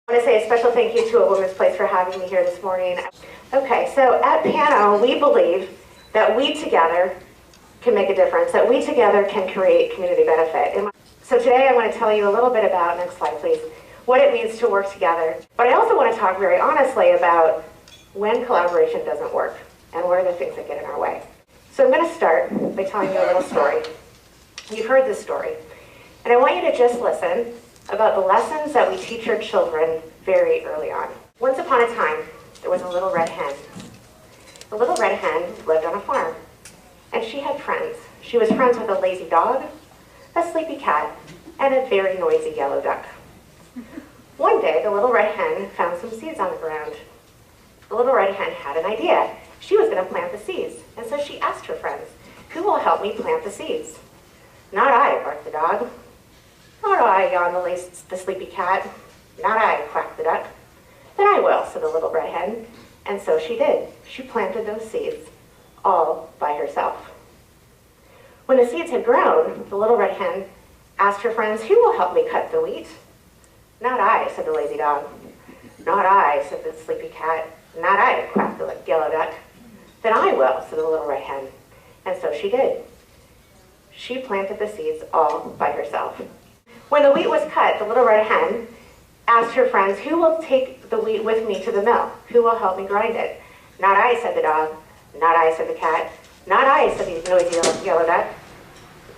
I want to say a special thank you to A Woman's Place for having me here this morning. Okay, so at Pano, we believe that we together can make a difference, that we together can create community benefit. So today I want to tell you a little bit about, next slide please, what it means to work together. But I also want to talk very honestly about when collaboration doesn't work and what are the things that get in our way. So I'm going to start by telling you a little story. You've heard this story, and I want you to just listen about the lessons that we teach our children very early on. Once upon a time, there was a little red hen. The little red hen lived on a farm, and she had friends. She was friends with a lazy dog, a sleepy cat, and a very noisy yellow duck. One day, the little red hen found some seeds on the ground. The little red hen had an idea. She was going to plant the seeds, and so she asked her friends, "Who will help me plant the seeds?" "Not I," barked the dog. "Not I," yawned the sleepy cat. "Not I," quacked the duck. "Then I will," said the little red hen. And so she did. She planted those seeds all by herself. When the seeds had grown, the little red hen asked her friends, "Who will help me cut the wheat?" "Not I," said the lazy dog. "Not I," said the sleepy cat. "Not I," quacked the yellow duck. "Then I will," said the little red hen. And so she did. She planted the seeds all by herself. When the wheat was cut, the little red hen asked her friends, "Who will take the wheat with me to the mill? Who will help me grind it?" "Not I," said the dog. "Not I," said the cat. "Not I," said the noisy yellow duck.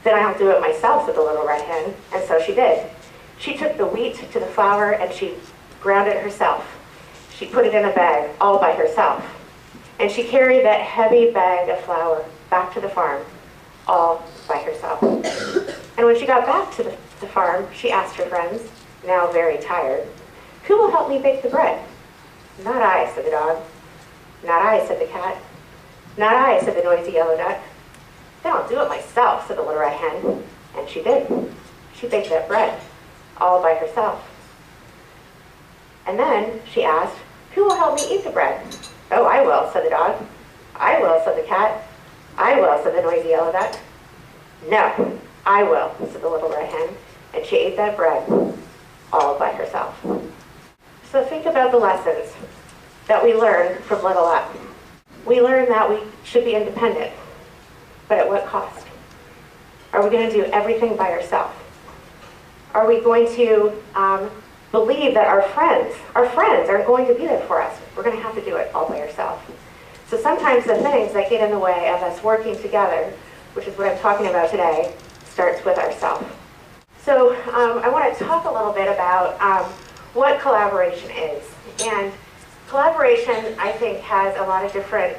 "Then I'll do it myself," said the little red hen. And so she did. She took the wheat to the flour and she ground it herself. She put it in a bag all by herself. And she carried that heavy bag of flour back to the farm all by herself. And when she got back to the farm, she asked her friends, now very tired, "Who will help me bake the bread?" "Not I," said the dog. "Not I," said the cat. "Not I," said the noisy yellow duck. "Then I'll do it myself," said the little red hen. And she did. She baked that bread all by herself. And then she asked, "Who will help me eat the bread?" "Oh, I will," said the dog. "I will," said the cat. "I will," said the noisy yellow duck. "No, I will," said the little red hen. And she ate that bread all by herself. So think about the lessons that we learn from little up. We learn that we should be independent, but at what cost? Are we going to do everything by ourselves? Are we going to believe that our friends aren't going to be there for us? We're going to have to do it all by ourselves. So sometimes the things that get in the way of us working together, which is what I'm talking about today, starts with ourselves. So I want to talk a little bit about what collaboration is. And collaboration, I think, has a lot of different,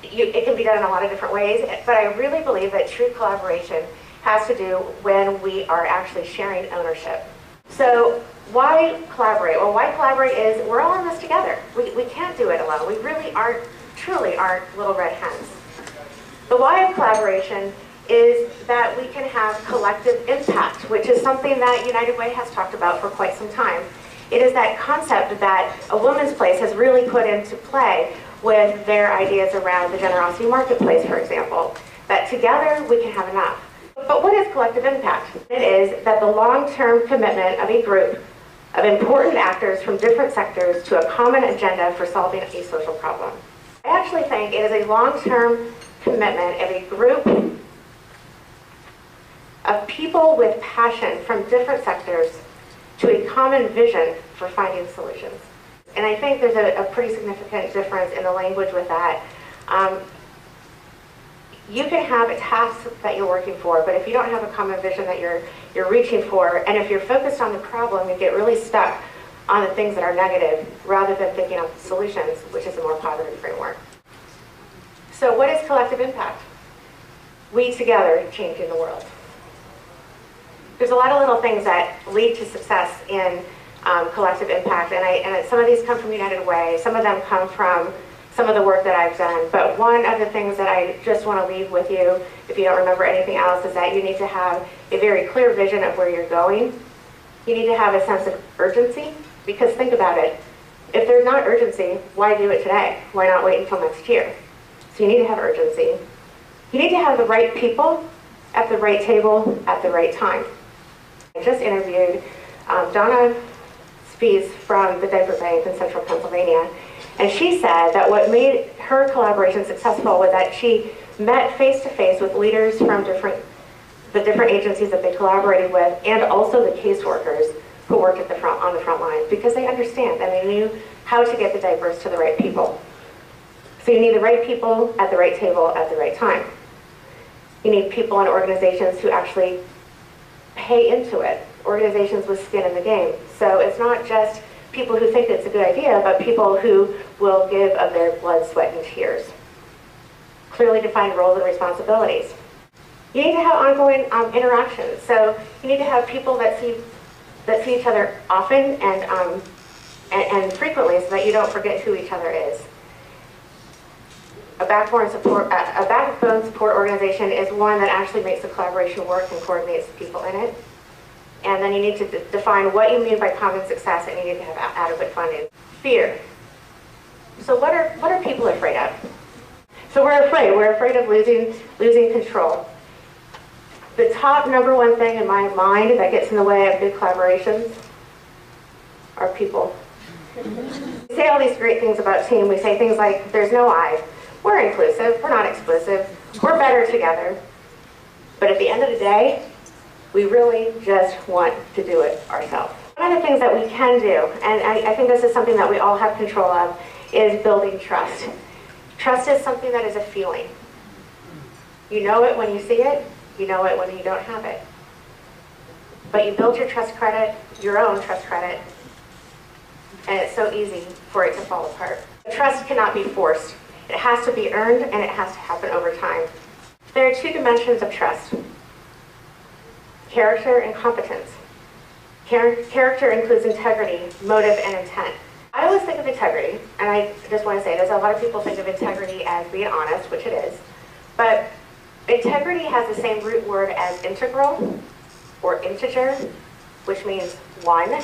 it can be done in a lot of different ways, but I really believe that true collaboration has to do when we are actually sharing ownership. So why collaborate? Well, why collaborate is we're all in this together. We can't do it alone. We really truly aren't little red hens. The why of collaboration is that we can have collective impact, which is something that United Way has talked about for quite some time. It is that concept that A Woman's Place has really put into play with their ideas around the generosity marketplace, for example, that together we can have enough. But what is collective impact? It is that the long-term commitment of a group of important actors from different sectors to a common agenda for solving a social problem. I actually think it is a long-term commitment of a group of people with passion from different sectors to a common vision for finding solutions. And I think there's a pretty significant difference in the language with that. You can have a task that you're working for, but if you don't have a common vision that you're reaching for, and if you're focused on the problem, you get really stuck on the things that are negative rather than thinking of solutions, which is a more positive framework. So what is collective impact? We together changing the world. There's a lot of little things that lead to success in collective impact, and some of these come from United Way, some of them come from some of the work that I've done, but one of the things that I just want to leave with you, if you don't remember anything else, is that you need to have a very clear vision of where you're going. You need to have a sense of urgency, because think about it, if there's not urgency, why do it today? Why not wait until next year? So you need to have urgency. You need to have the right people at the right table at the right time. I just interviewed Donna Spies from the Diaper Bank in central Pennsylvania. And she said that what made her collaboration successful was that she met face-to-face with leaders from the different agencies that they collaborated with, and also the caseworkers who worked on the front lines, because they understand and they knew how to get the diapers to the right people. So you need the right people at the right table at the right time. You need people and organizations who actually pay into it, organizations with skin in the game. So it's not just people who think it's a good idea, but people who will give of their blood, sweat, and tears. Clearly defined roles and responsibilities. You need to have ongoing interactions. So you need to have people that see each other often and frequently, so that you don't forget who each other is. A backbone support organization is one that actually makes the collaboration work and coordinates the people in it. And then you need to define what you mean by common success, and you need to have adequate funding. Fear. So what are people afraid of? So we're afraid of losing control. The top #1 thing in my mind that gets in the way of good collaborations are people. We say all these great things about team. We say things like, there's no I. We're inclusive, we're not exclusive, we're better together. But at the end of the day, we really just want to do it ourselves. One of the things that we can do, and I think this is something that we all have control of, is building trust. Trust is something that is a feeling. You know it when you see it, you know it when you don't have it. But you build your trust credit, your own trust credit, and it's so easy for it to fall apart. Trust cannot be forced. It has to be earned, and it has to happen over time. There are 2 dimensions of trust: character and competence. Character includes integrity, motive, and intent. I always think of integrity, and I just want to say this, a lot of people think of integrity as being honest, which it is, but integrity has the same root word as integral or integer, which means 1.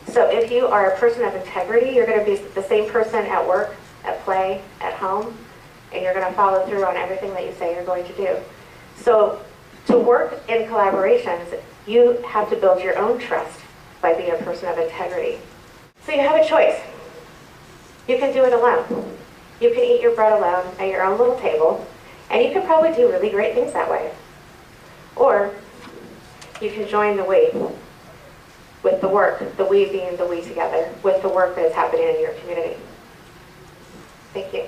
So if you are a person of integrity, you're going to be the same person at work, at play, at home, and you're going to follow through on everything that you say you're going to do. So to work in collaborations, you have to build your own trust by being a person of integrity. So you have a choice. You can do it alone. You can eat your bread alone at your own little table, and you can probably do really great things that way. Or you can join the we with the work, the we being the we together, with the work that is happening in your community. Thank you.